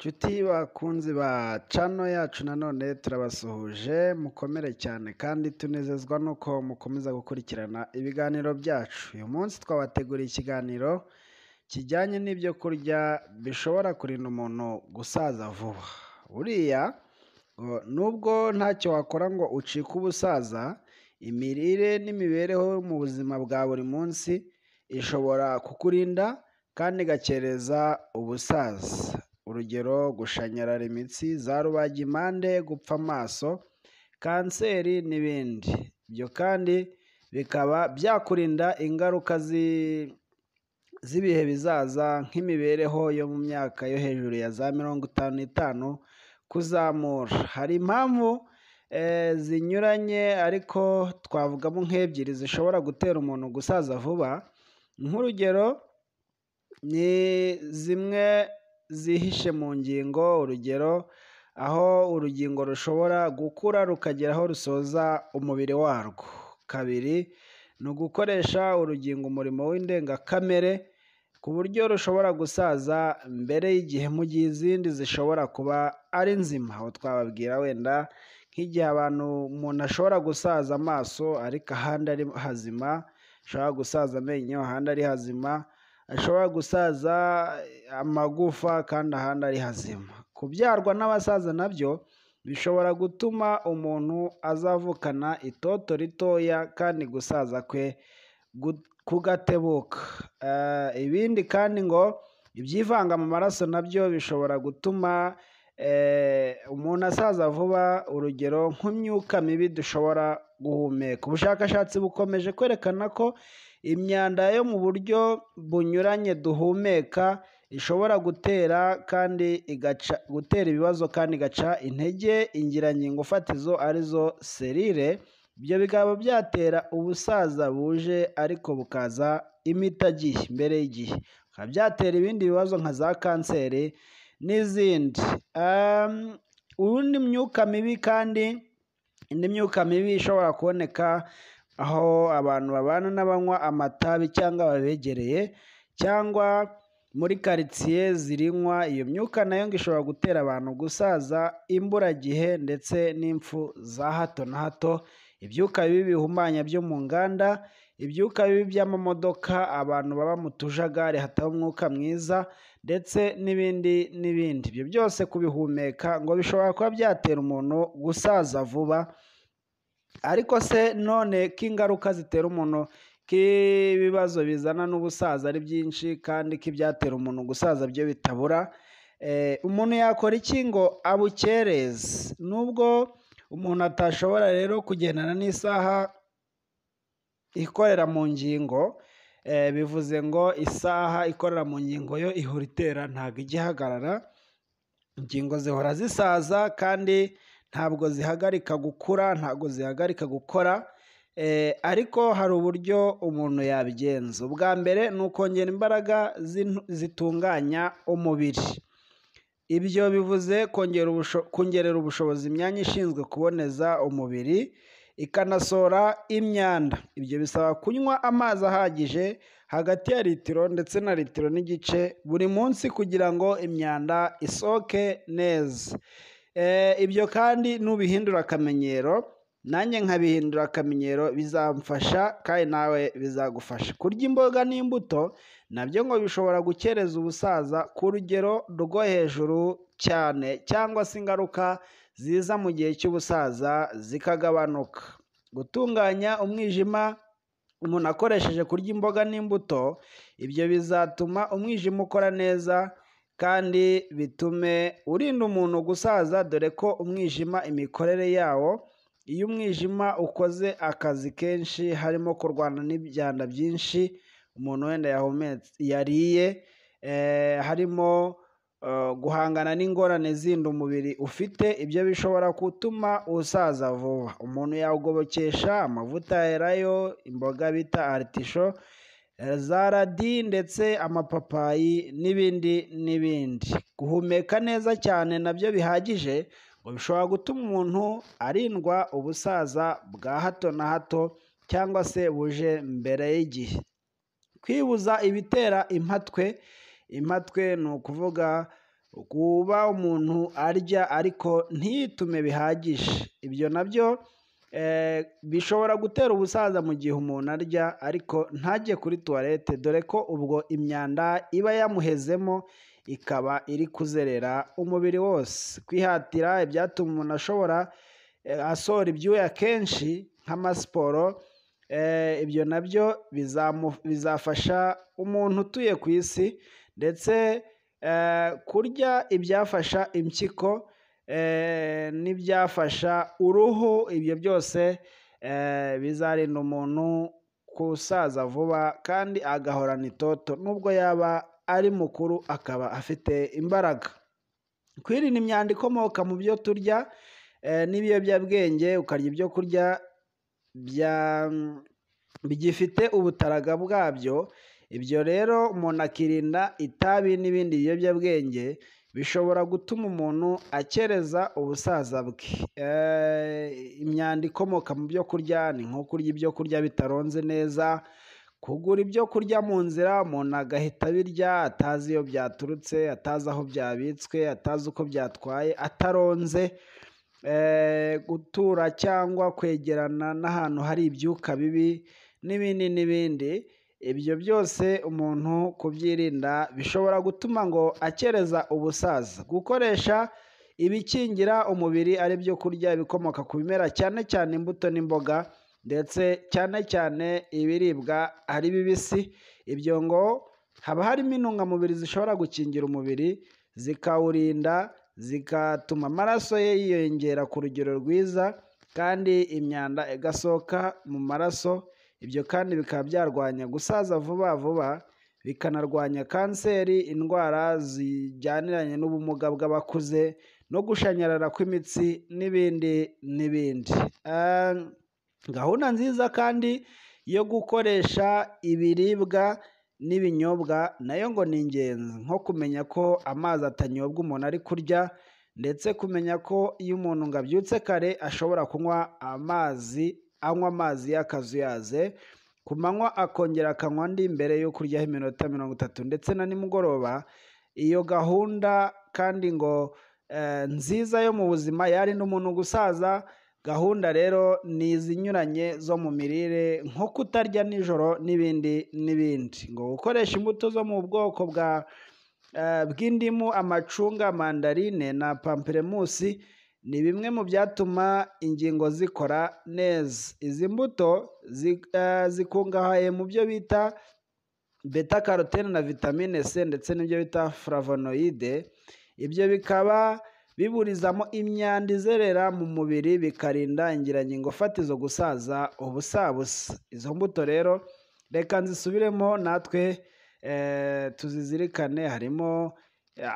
Nshuti bakunzi ba channel yacu nanone turabasuhuje mukomere cyane kandi tunezezwa nuko mukomeza gukurikirana ibiganiro byacu. Uyu munsi twabateguriye ikiganiro kijyanye n'ibyo kurya bishobora kurinda umuntu gusaza vuba. Buriya nubwo ntacyo wakora ngo ucike ubusaza, imirire n'imibereho mu buzima bwa buri munsi ishobora kukurinda kandi igakereza ubusaza. Urugero: gushanyarara imitsi, za rubagimpande, gupfa amaso, kanseri n'ibindi. Ibyo kandi bikaba byakurinda ingaruka z'ibihe bizaza nk'imibereho yo mu myaka yo hejuru ya za 55 kuzamura. Hari impamvu zinyuranye ariko twavugamo nk'ebyiri zishobora gutera umuntu gusaza vuba. Nk'urugero ni zimwe zihishe mu ngingo. Urugero: aho urugingo rushobora gukura rukagera aho rusoza umubiri warwo. Kabiri ni ugukoresha urugingo umurimo w'indengakamere ku buryo rushobora gusaza mbere y'igihe, mu gihe izindi zishobora kuba ari nzima. Aho twababwira wenda nk'igihe umuntu ashobora gusaza amaso ariko ahandi ari hazima, ashobora gusaza amenyo ahandi ari hazima, ashobora gusaza amagufa kandi ahandi ari hazima. Kubyarwa n'abasaza nabyo bishobora gutuma umuntu azavukana itoto ritoya kandi gusaza kwe kugatebuka. Ibindi kandi ngo ibyivanga mu maraso nabyo bishobora gutuma umuntu asaza vuba. Urugero: nk'imyuka mibi dushobora guhumeka. Ubushakashatsi bukomeje kwerekana ko imyanda yo mu buryo bunyuranye duhumeka ishobora gutera ibibazo kandi igaca intege ingirangingo fatizo arizo selile. Ibyo bikaba byatera ubusaza buje ariko bukaza imitagihe mbere y'igihe. Bikaba byatera ibindi bibazo nka za kanseri n'izindi. Indi myuka mibi ishobora kuboneka aho abantu babana n'abanywa amatabi cyangwa babegereye, cyangwa muri karitsiye zirinywa. Iyo myuka nayo ngo ishobora gutera abantu gusaza imburagihe ndetse n'impfu za hato na hato. Ibyuka bibi bihumanya byo mu nganda, ibyuka bibi by'amamodoka, abantu baba mu tujagari hataba umwuka mwiza, ndetse n'ibindi n'ibindi. Ibyo byose kubihumeka ngo bishobora kuba byatera umuntu gusaza vuba. Ariko se none ko ingaruka zitera umuntu, k'ibibazo bizana n'ubusaza ari byinshi kandi ko ibyatera umuntu gusaza byo bitabura, umuntu yakora iki ngo abukereze? Nubwo umuntu atashobora rero kugendana n'isaha ikorera mu ngingo, bivuze ngo isaha ikorera mu ngingo yo ihora itera, ntabwo ijya ihagarara. Ingingo zihora zisaza kandi ntabwo zihagarika gukura, ntabwo zihagarika gukora. Ariko hari uburyo umuntu yabigenza. Ubwa mbere ni ukongera imbaraga zitunganya umubiri. Ibyo bivuze kongerera ubushobozi imyanya ishinzwe kuboneza umubiri ikanasohora imyanda. Ibyo bisaba kunywa amazi ahagije hagati ya litiro ndetse na litiro n'igice buri munsi kugira ngo imyanda isohoke neza. Ibyo kandi nubihindura akamenyero, nanjye nkabihindura akamenyero, bizamfasha kandi nawe bizagufasha. Kurya imboga n'imbuto nabyo ngo bishobora gukereza ubusaza ku rugero rwo hejuru cyane, cyangwa se ingaruka ziza mu gihe cy'ubusaza zikagabanuka. Gutunganya umwijima umuntu akoresheje kurya imboga n'imbuto, ibyo bizatuma umwijima ukora neza kandi bitume urinda umuntu gusaza, dore ko umwijima imikorere yawo, iyo umwijima ukoze akazi kenshi harimo kurwana n'ibyanda byinshi umuntu wenda yariye, harimo guhangana n'ingorane zindi umubiri ufite, ibyo bishobora gutuma usaza vuba. Umuntu yawugobokesha amavuta ya elayo, imboga bita aritisho, za radi ndetse amapapayi n'ibindi n'ibindi. Guhumeka neza cyane nabyo bihagije ngo bishobora gutuma umuntu arindwa ubusaza bwa hato na hato cyangwa se buje mbere y'igihe. Kwibuza ibitera impatwe. Impatwe ni ukuvuga kuba umuntu arya ariko ntiyitume bihagije, ibyo nabyo bishobora gutera ubusaza mu gihe umuntu arya ariko ntajye kuri tuwarete, dore ko ubwo imyanda iba yamuhezemo ikaba iri kuzerera umubiri wose. Kwihatira ibyatuma umuntu asohora ibyuya kenshi nk'amasiporo, ibyo nabyo bizafasha umuntu utuye ku isi, ndetse kurya ibyafasha impyiko n'ibyafasha uruhu, ibyo byose bizarinda umuntu gusaza vuba kandi agahorana itoto nubwo yaba ari mukuru akaba afite imbaraga. Kwirinda imyanda ikomoka mu byo turya n'ibiyobyabwenge, ukarya ibyo kurya bigifite ubutaraga bwabyo, ibyo rero umuntu akirinda itabi n'ibindi biyobyabwenge bishobora gutuma umuntu akereza ubusaza bwe. Imyanda ikomoka mu byo kurya ni nko kurya ibyo kurya bitaronze neza, kugura ibyo kurya mu nzira umuntu agahita abirya atazi iyo byaturutse, atazi aho byabitswe, atazi uko byatwaye, ataronze, gutura cyangwa kwegerana n'ahantu hari ibyuka bibi n'ibindi n'ibindi. Ibyo byose umuntu kubyirinda bishobora gutuma ngo akereza ubusaza. Gukoresha ibikingira umubiri ari byo kurya ibikomoka ku bimera, cyane cyane imbuto n'imboga, ndetse cyane cyane ibiribwa ari bibisi, ibyo ngo haba harimo intungamubiri zishobora gukingira umubiri, zikawurinda, zigatuma amaraso ye yiyongera ku rugero rwiza kandi imyanda igasohoka mu maraso. Ibyo kandi bikaba byarwanya gusaza vuba vuba, bikanarwanya kanseri, indwara zijyaniranye n'ubumuga bw'abakuze no gushanyarara kw'imitsi n'ibindi n'ibindi. Gahunda nziza kandi yo gukoresha ibiribwa n'ibinyobwa nayo ngo ni ingenzi, nko kumenya ko amazi atanyobwa umuntu ari kurya, ndetse kumenya ko iyo umuntu ngo abyutse kare ashobora anywa amazi y'akazuyaze, ku manywa akongera akanywa andi mbere yo kuryaho iminota 30, ndetse na nimugoroba. Iyo gahunda kandi ngo nziza yo mu buzima yarinda umuntu gusaza. Gahunda rero ni izinyuranye zo mu mirire, nko kutarya nijoro n'ibindi n'ibindi. Ngo gukoresha imbuto zo mu bwoko bw'indimu, amacunga, mandarine na pamplemusi ni bimwe mu byatuma ingingo zikora neza. Izi mbuto zikungahaye mu byo bita beta carotene na vitamine C, ndetse n'ibyo bita flavonoide. Ibyo bikaba biburizamo imyanda izerera mu mubiri, bikarinda ingirangingo fatizo gusaza ubusabusa. Izo mbuto rero reka nzisubiremo natwe tuzizirikane: harimo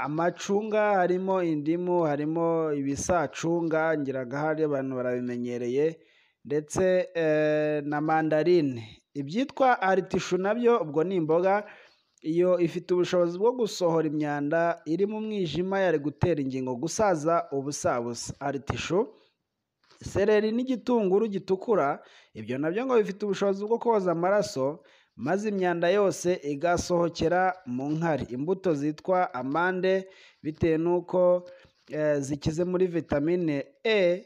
amacunga, harimo indimu, harimo ibisacunga, ngiragahari abantu barabimenyereye, ndetse na mandarine. Ibyitwa aritishu nabyo ubwo ni imboga, iyo ifite ubushobozi bwo gusohora imyanda iri mu mwijima yari gutera ingingo gusaza ubusabusa. Aritishu, seleri n'igitunguru gitukura, ibyo nabyo ngo bifite ubushobozi bwo koza amaraso maze imyanda yose igasohokera mu nkari. Imbuto zitwa amande, bitewe n'uko zikize muri vitamine E,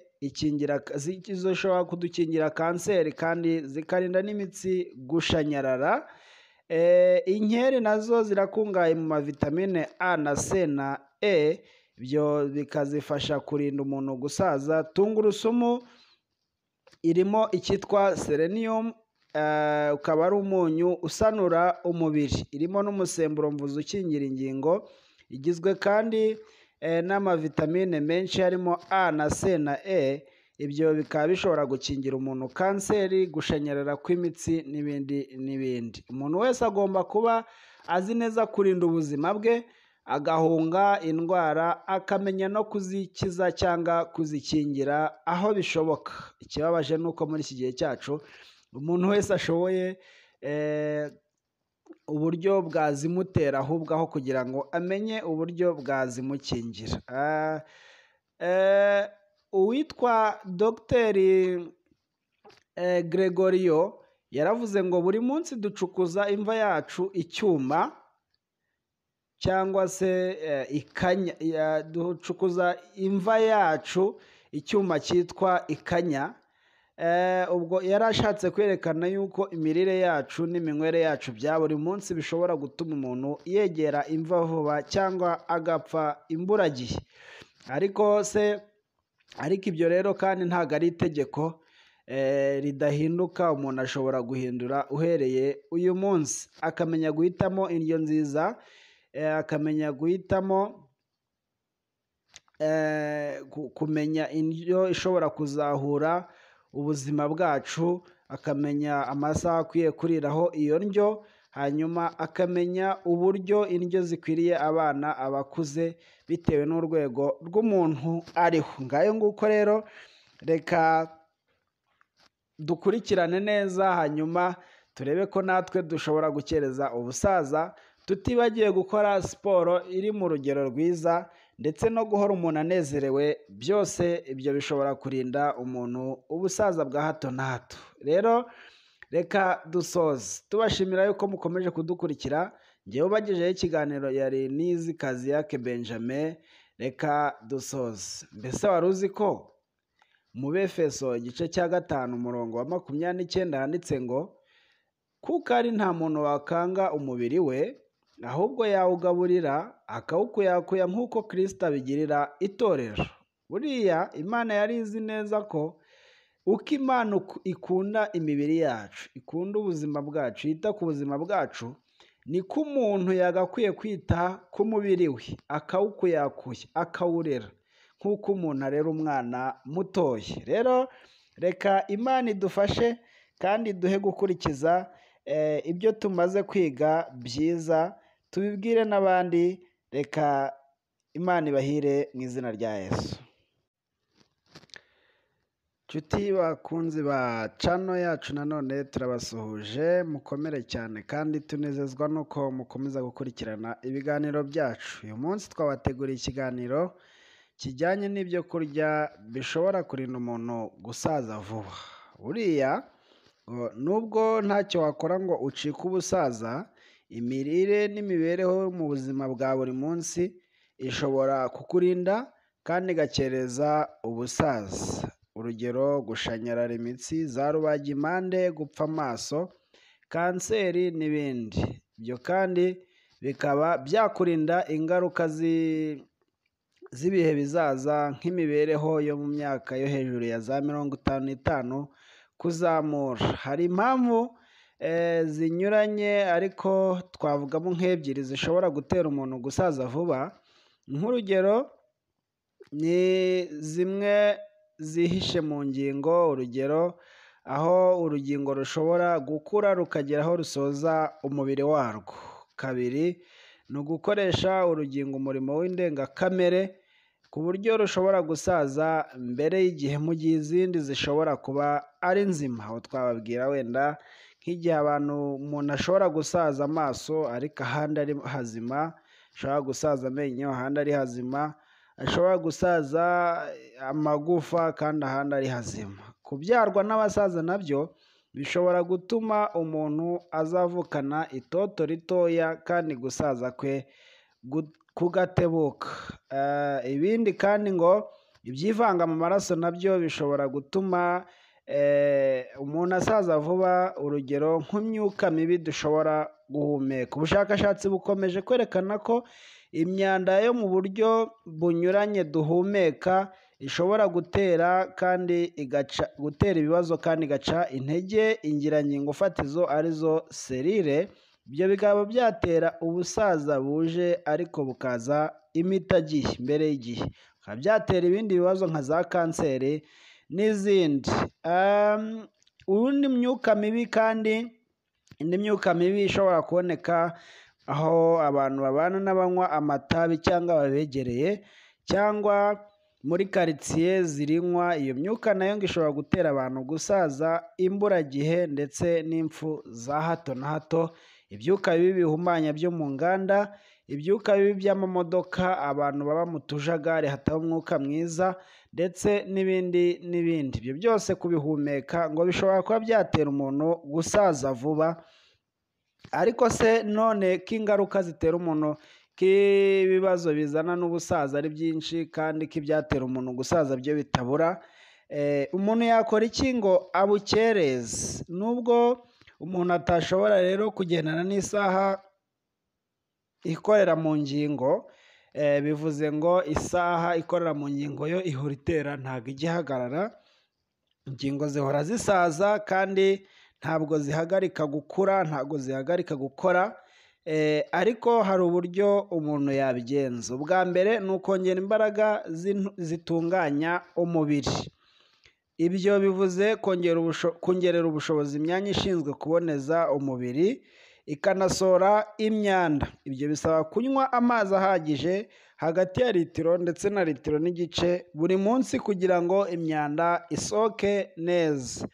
zishobora kudukingira kanseri kandi zikarinda n'imitsi gushanyarara. Inkeri nazo zirakungahaye mu mavitamine A na C na E, ibyo bikazifasha kurinda umuntu gusaza. Tungurusumu irimo icyitwa selenium, ukaba ari umunyu usanura umubiri, irimo n'umusemburo mvuzi ukingira ingingo, igizwe kandi n'amavitamine menshi harimo A na C na E. Ibyo bikaba bishobora gukingira umuntu kanseri, gushanyarara kw'imitsi n'ibindi n'ibindi. Umuntu wese agomba kuba azi neza kurinda ubuzima bwe, agahunga indwara, akamenya no kuzikiza cyangwa kuzikingira aho bishoboka. Ikibabaje ni uko muri iki gihe cyacu umuntu wese ashoboye uburyo bwazimutera ahubwo aho kugira ngo amenye uburyo bwazimukingira. Uwitwa Dogiteri Gregorio yaravuze ngo buri munsi ducukuza imva yacu icyuma cyangwa se ikanya, ducukuza imva yacu icyuma cyitwa ikanya. Ubwo yari ashatse kwerekana yuko imirire yacu n'iminywere yacu bya buri munsi bishobora gutuma umuntu yegera imva vuba cyangwa agapfa imburagihe. Ariko ibyo rero kandi ntabwo ari itegeko ridahinduka. Umuntu ashobora guhindura uhereye uyu munsi, akamenya guhitamo indyo nziza, akamenya guhitamo kumenya indyo ishobora kuzahura ubuzima bwacu, akamenya amasaha akwiye kuriraho iyo ndyo, hanyuma akamenya uburyo indyo zikwiriye abana, abakuze, bitewe n'urwego rw'umuntu ariho. Ngayo nguko rero, reka dukurikirane neza, hanyuma turebe ko natwe dushobora gukereza ubusaza tutibagiwe gukora siporo iri mu rugero rwiza, ndetse no guhora umuntu anezerewe. Byose ibyo bishobora kurinda umuntu ubusaza bwa hato na hato. Rero reka dusoze tubashimira yuko mukomeje kudukurikira. Ngewe ubagejeho ikiganiro yari Nizikaziyake Benjamin. Reka dusoze. Mbese wari uzi ko mu Befeso igice cya 5 umurongo wa 29 handitse ngo kuko ari nta muntu wakanga umubiri we, ahubwo yawugaburira akawukuyakuya nk'uko Kristo abigirira itorero. Buriya Imana yari izi neza ko uko Imana ikunda imibiri yacu, ikunda ubuzima bwacu, yita ku buzima bwacu, niko umuntu yagakwiye kwita ku mubiri we, akawukuyakuya, akawurera nk'uko umuntu arera umwana mutoya. Rero reka Imana idufashe kandi duhe gukurikiza ibyo tumaze kwiga byiza, tubibwire n'abandi. Reka Imana ibahire mu izina rya Yesu. Nshuti bakunzi ba channel yacu, nanone turabasuhuje, mukomere cyane kandi tunezezwa nuko mukomeza gukurikirana ibiganiro byacu. Uyu munsi twabateguriye ikiganiro kijyanye n'ibyo kurya bishobora kurinda umuntu gusaza vuba. Buriya nubwo ntacyo wakora ngo ucike ubusaza, imirire n'imibereho mu buzima bwa buri munsi ishobora kukurinda kandi igakereza ubusaza. Urugero: gushanyarara imitsi, za rubagimpande, gupfa amaso, kanseri n'ibindi. Ibyo kandi bikaba byakurinda ingaruka z'ibihe bizaza, nk'imibereho yo mu myaka yo hejuru ya za 55 kuzamura. Hari impamvu zinyuranye, ariko twavugamo nk'ebyiri zishobora gutera umuntu gusaza vuba. Nk'urugero ni zimwe zihishe mu ngingo. Urugero: aho urugingo rushobora gukura rukagera aho rusoza umubiri warwo. Kabiri ni ugukoresha urugingo umurimo w'indengakamere, ku buryo rushobora gusaza mbere y'igihe, mu gihe izindi zishobora kuba ari nzima. Aho twababwira wenda nk'igihe umuntu ashobora gusaza amaso ariko ahandi ari hazima, ashobora gusaza amenyo ahandi ari hazima, ashobora gusaza amagufa kandi ahandi ari hazima. Kubyarwa n'abasaza nabyo bishobora gutuma umuntu azavukana itoto ritoya kandi gusaza kwe kugatebuka. Ibindi kandi ngo ibyivanga mu maraso nabyo bishobora gutuma umuntu asaza vuba. Urugero: nk'imyuka mibi dushobora guhumeka. Ubushakashatsi bukomeje kwerekana ko imyanda yo mu buryo bunyuranye duhumeka ishobora gutera ibibazo kandi igaca intege ingirangingo fatizo arizo selile. Ibyo bikaba byatera ubusaza buje ariko bukaza imitagihe mbere y'igihe, bikaba byatera ibindi bibazo nka za kanseri n'izindi. Indi myuka mibi ishobora kuboneka aho abantu babana n'abanywa amatabi cyangwa babegereye, cyangwa muri karitsiye zirinywa. Iyo myuka nayo ngo ishobora gutera abantu gusaza imburagihe ndetse n'impfu za hato na hato. Ibyuka bibi bihumanya byo mu nganda, ibyuka bibi by'amamodoka, abantu baba mu tujagari hataba umwuka mwiza, ndetse n'ibindi n'ibindi. Ibyo byose kubihumeka ngo bishobora kuba byatera umuntu gusaza vuba. Ariko se none ko ingaruka zitera umuntu ko ibibazo bizana n'ubusaza ari byinshi kandi ko ibyatera umuntu gusaza byo bitabura. Umuntu yakora iki ngo abukereze? Nubwo umuntu atashobora rero kugendana n'isaha ikorera mu ngingo, bivuze ngo isaha ikorera mu ngingo yo ihora itera ntabwo ijya ihagarara, ingingo zihora zisaza kandi ntabwo zihagarika gukura, ntabwo zihagarika gukora, ariko hari uburyo umuntu yabigenza. Ubwa mbere ni ukongera imbaraga zitunganya umubiri. Ibyo bivuze kongerera ubushobozi imyanya ishinzwe kuboneza umubiri ikanasohora imyanda. Ibyo bisaba kunywa amazi ahagije hagati ya litiro ndetse na litiro n'igice buri munsi kugira ngo imyanda isohoke neza.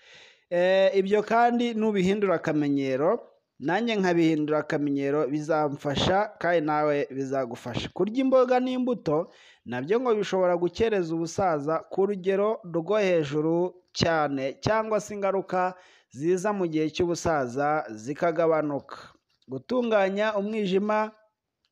Ibyo kandi nubihindura akamenyero, nanjye nkabihindura akamenyero, bizamfasha kandi nawe bizagufasha. Kurya imboga n'imbuto nabyo ngo bishobora gukereza ubusaza ku rugero rwo hejuru cyane, cyangwa se ingaruka ziza mu gihe cy'ubusaza zikagabanuka. Gutunganya umwijima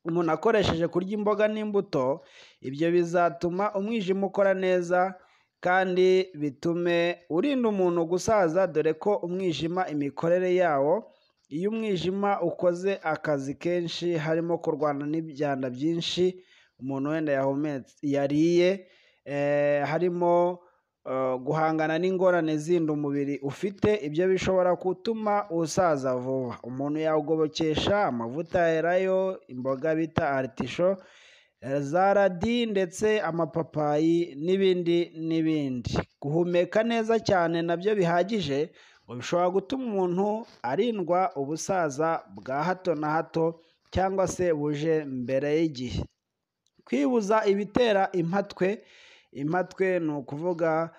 umuntu akoresheje kurya imboga n'imbuto, ibyo bizatuma umwijima ukora neza kandi bitume urinda umuntu gusaza, dore ko umwijima imikorere yawo, iyo umwijima ukoze akazi kenshi harimo kurwana n'ibyanda byinshi umuntu wenda yariye, harimo guhangana n'ingorane zindi umubiri ufite, ibyo bishobora gutuma usaza vuba. Umuntu yawugobokesha amavuta ya elayo, imboga bita aritisho, za radi ndetse amapapayi n'ibindi n'ibindi. Guhumeka neza cyane nabyo bihagije ngo bishobora gutuma umuntu arindwa ubusaza bwa hato na hato cyangwa se buje mbere y'igihe. Kwibuza ibitera impatwe. Impatwe ni ukuvuga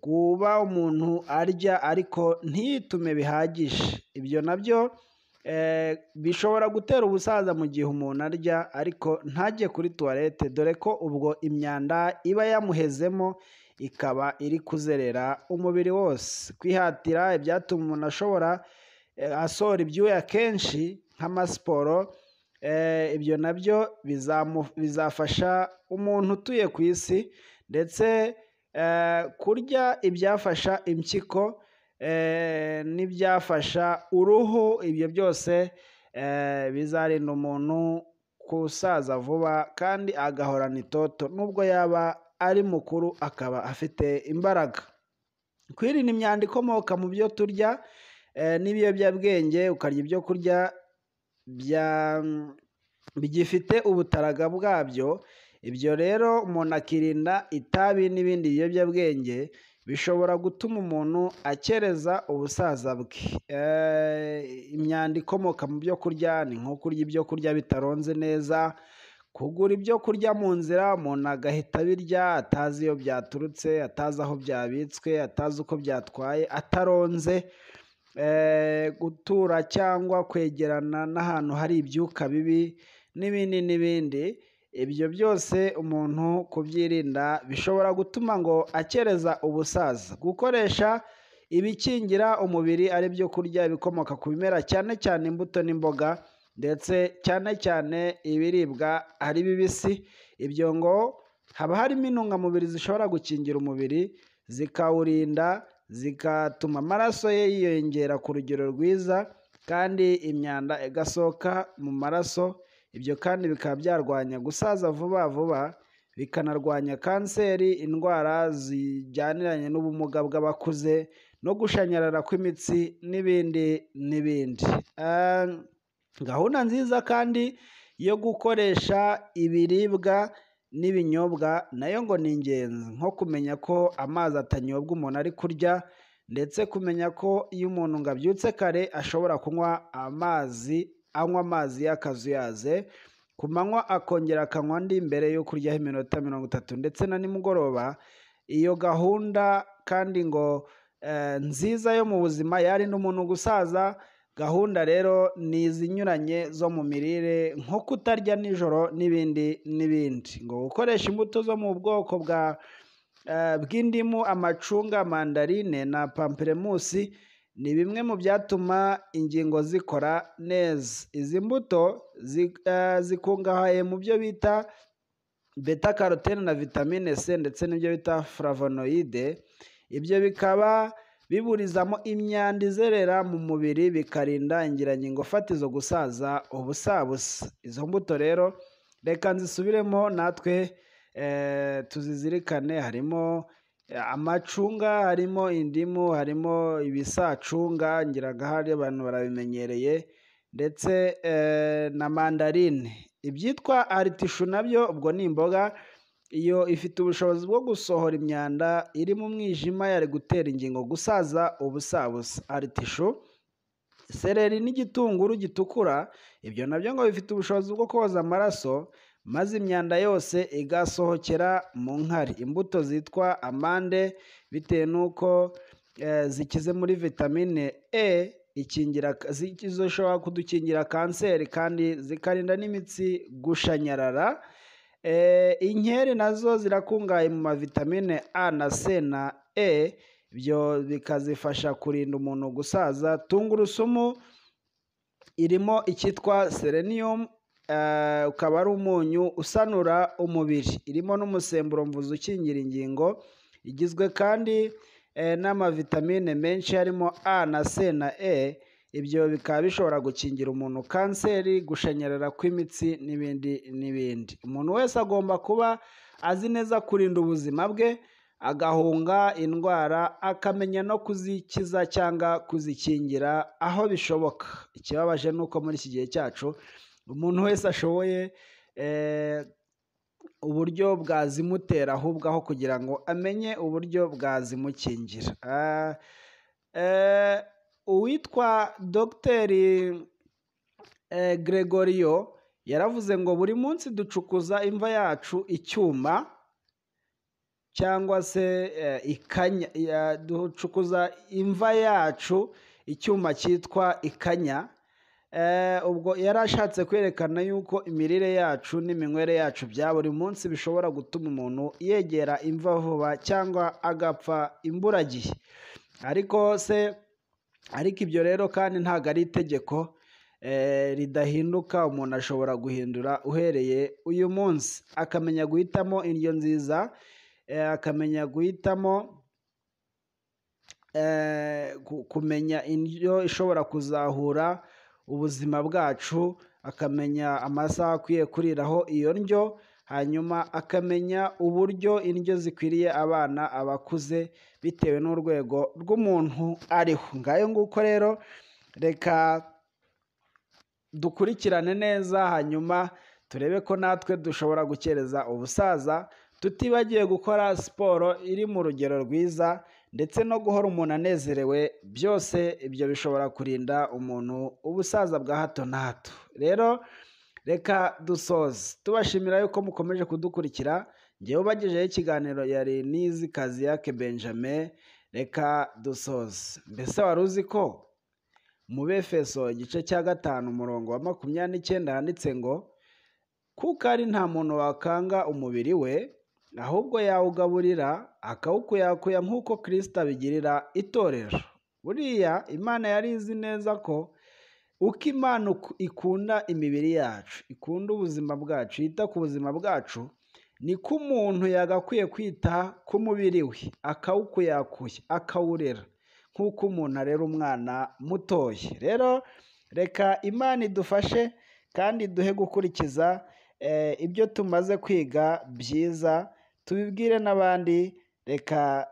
kuba umuntu arya ariko ntiyitume bihagije. Ibyo nabyo bishobora gutera ubusaza mu gihe umuntu arya ariko ntajye kuri tuwarete, dore ko ubwo imyanda iba yamuhezemo ikaba iri kuzerera umubiri wose. Kwihatira ibyatuma umuntu asohora ibyuya kenshi nk'amasiporo, ibyo nabyo bizafasha umuntu utuye ku isi, ndetse kurya ibyafasha impyiko n'ibyafasha uruhu, ibyo byose bizarinda umuntu gusaza vuba kandi agahorana itoto nubwo yaba ari mukuru akaba afite imbaraga. Kwirinda imyanda ikomoka mu byo turya n'ibiyobyabwenge, ukarya ibyo kurya bigifite ubutaraga bwabyo. Ibyo rero umuntu akirinda itabi n'ibindi biyobyabwenge bishobora gutuma umuntu akereza ubusaza bwe. Imyanda ikomoka mu byo kurya ni nko kurya ibyo kurya bitaronze neza, kugura ibyo kurya mu nzira umuntu agahita abirya atazi iyo byaturutse, atazi aho byabitswe, atazi uko byatwaye, ataronze, gutura cyangwa kwegerana n'ahantu hari ibyuka bibi n'ibindi n'ibindi. Ibyo byose umuntu kubyirinda bishobora gutuma ngo akereza ubusaza. Gukoresha ibikingira umubiri ari byo kurya ibikomoka ku bimera, cyane cyane imbuto n'imboga, ndetse cyane cyane ibiribwa ari bibisi. Ibyo ngo haba harimo intungamubiri zishobora gukingira umubiri, zikawurinda, zigatuma amaraso ye yiyongera ku rugero rwiza kandi imyanda igasohoka mu maraso. Ibyo kandi bikaba byarwanya gusaza vuba vuba, bikanarwanya kanseri, indwara zijyaniranye n'ubumuga bw'abakuze no gushanyarara kw'imitsi n'ibindi n'ibindi. Gahunda nziza kandi yo gukoresha ibiribwa n'ibinyobwa nayo ngo ni ingenzi, nko kumenya ko amazi atanyobwa umuntu ari kurya, ndetse kumenya ko iyo umuntu ngo abyutse kare ashobora kunywa anywa amazi y'akazuyaze, ku manywa akongera akanywa andi mbere yo kuryaho iminota 30, ndetse na nimugoroba. Iyo gahunda kandi ngo nziza yo mu buzima yarinda umuntu gusaza. Gahunda rero ni izinyuranye zo mu mirire, nko kutarya nijoro n'ibindi n'ibindi. Ngo gukoresha imbuto zo mu bwoko bw'indimu, amacunga, mandarine na pamplemusi ni bimwe mu byatuma ingingo zikora neza. Izi mbuto zikungahaye mu byo bita beta carotene na vitamine C ndetse n'ibyo bita flavonoide. Ibyo bikaba biburizamo imyanda izerera mu mubiri bikarinda ingirangingo fatizo gusaza ubusabusa. Izo mbuto rero reka nzisubiremo natwe tuzizirikane. Harimo amacunga, harimo indimu, harimo ibisacunga, ngiraga hari abantu barabimenyereye, ndetse na mandarine. Ibyitwa aritishu nabyo ubwo ni imboga, iyo ifite ubushobozi bwo gusohora imyanda iri mu mwijima yari gutera ingingo gusaza ubusabusa. Aritishu, seleri n'igitunguru gitukura, ibyo nabyo ngo bifite ubushobozi bwo koza amaraso maze imyanda yose igasohokera mu nkari. Imbuto zitwa amande bitewe n'uko zikize muri vitamine E zishobora kudukingira kanseri kandi zikarinda n'imitsi gushanyarara. Inkeri nazo zirakungahaye mu mavitamine A na C na E, ibyo bikazifasha kurinda umuntu gusaza. Tungurusumu irimo icyitwa selenium, ukaba ari umunyu usanura umubiri, irimo n'umusemburo mvuzi ukingira ingingo, igizwe kandi n'amavitamine menshi harimo A na C na E. Ibyo bikaba bishobora gukingira umuntu kanseri, gushanyarara kw'imitsi n'ibindi n'ibindi. Umuntu wese agomba kuba azi neza kurinda ubuzima bwe, agahunga indwara, akamenya no kuzikiza cyangwa kuzikingira aho bishoboka. Ikibabaje ni uko muri iki gihe cyacu umuntu wese ashoboye uburyo bwazimutera ahubwo aho kugira ngo amenye uburyo bwazimukingira. Uwitwa Dogiteri Gregorio yaravuze ngo buri munsi ducukuza imva yacu icyuma cyangwa se ikanya, ducukuza imva yacu icyuma cyitwa ikanya. Ubwo yari ashatse kwerekana yuko imirire yacu n'iminywere yacu bya buri munsi bishobora gutuma umuntu yegera imva vuba cyangwa agapfa imburagihe. Ariko ibyo rero kandi ntabwo ari itegeko ridahinduka. Umuntu ashobora guhindura uhereye uyu munsi, akamenya guhitamo indyo nziza, akamenya guhitamo kumenya indyo ishobora kuzahura ubuzima bwacu, akamenya amasaha akwiye kuriraho iyo ndyo, hanyuma akamenya uburyo indyo zikwiriye abana, abakuze, bitewe n'urwego rw'umuntu ariho. Ngayo nguko rero reka dukurikirane neza, hanyuma turebe ko natwe dushobora gukereza ubusaza tutibagiwe gukora siporo iri mu rugero rwiza, ndetse no guhora umuntu anezerewe. Byose ibyo bishobora kurinda umuntu ubusaza bwa hato na hato. Rero reka dusoze tubashimira yuko mukomeje kudukurikira. Ngewe ubagejeho ikiganiro yari Nizikazi Benjamin. Reka dusoze. Mbese wari uzi ko mu Befeso igice cya 5 umurongo wa 29 handitse ngo kuko ari nta muntu wakanga umubiri we, ahubwo yawugaburira akawukuyakuya nk'uko Kristo abigirira itorero. Buriya Imana yari izi neza ko uko Imana ikunda imibiri yacu, ikunda ubuzima bwacu, yita ku buzima bwacu, niko umuntu yagakwiye kwita ku mubiri we, akawukuyakuya, akawurera nk'uko umuntu arera umwana mutoya. Rero reka Imana idufashe kandi duhe gukurikiza ibyo tumaze kwiga byiza, tubibwire n'abandi. Reka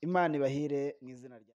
Imana ibahire mu izina rya